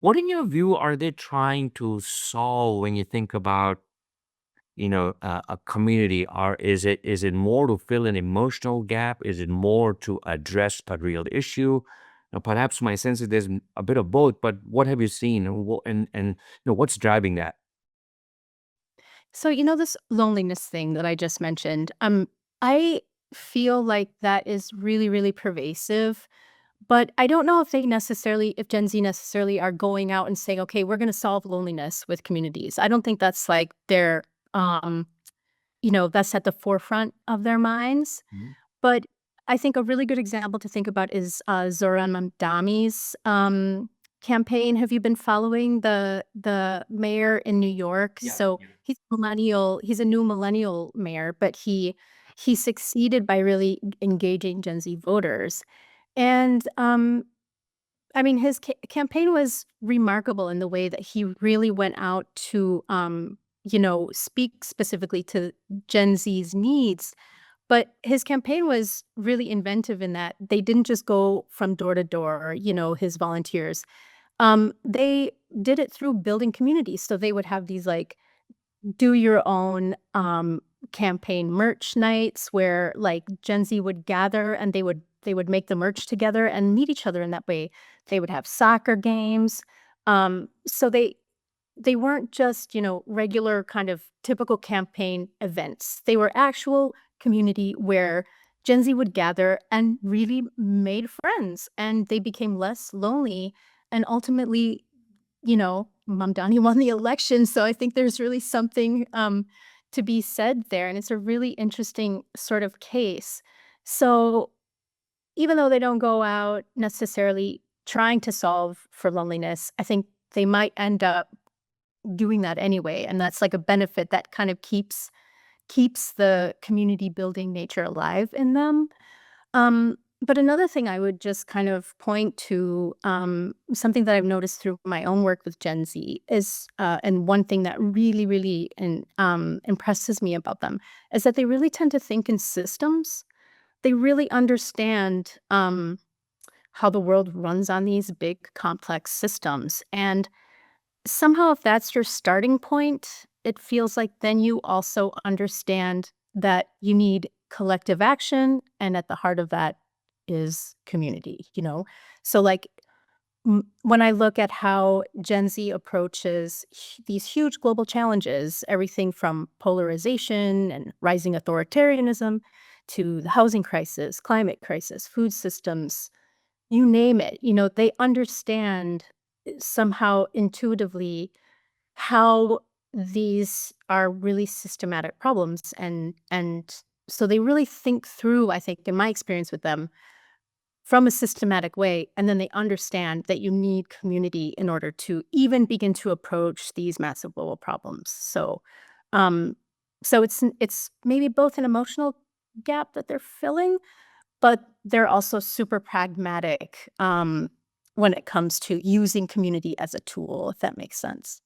What, in your view, are they trying to solve when you think about, a community? Or is it more to fill an emotional gap? Is it more to address a real issue? Now, perhaps my sense is there's a bit of both, but what have you seen, and what's driving that? So, this loneliness thing that I just mentioned, I feel like that is really, really pervasive, but I don't know if Gen Z necessarily are going out and saying, okay, we're going to solve loneliness with communities. I don't think that's like um, that's at the forefront of their minds. Mhm. But I think a really good example to think about is Zoran Mamdani's campaign. Have you been following the mayor in New York? Yeah. So he's millennial. He's a new millennial mayor, but he succeeded by really engaging Gen Z voters. And I mean, his campaign was remarkable in the way that he really went out to speak specifically to Gen Z's needs, but his campaign was really inventive in that they didn't just go from door to door, his volunteers. They did it through building communities. So they would have these like do your own campaign merch nights where like Gen Z would gather and they would make the merch together and meet each other in that way. They would have soccer games. So they weren't just, regular kind of typical campaign events. They were actual community where Gen Z would gather and really made friends and they became less lonely. And ultimately, Mamdani won the election. So I think there's really something to be said there. And it's a really interesting sort of case. So even though they don't go out necessarily trying to solve for loneliness, I think they might end up doing that anyway, and that's like a benefit that kind of keeps the community building nature alive in them. But another thing I would just kind of point to, something that I've noticed through my own work with Gen Z is, and one thing that really, really impresses me about them is that they really tend to think in systems. They really understand how the world runs on these big, complex systems, and somehow, if that's your starting point, it feels like then you also understand that you need collective action, and at the heart of that is community, you know? So, like, when I look at how Gen Z approaches these huge global challenges, everything from polarization and rising authoritarianism to the housing crisis, climate crisis, food systems, you name it, they understand somehow intuitively how these are really systematic problems and so they really think through, I think, in my experience with them, from a systematic way, and then they understand that you need community in order to even begin to approach these massive global problems. Um, so it's maybe both an emotional gap that they're filling, but they're also super pragmatic, when it comes to using community as a tool, if that makes sense.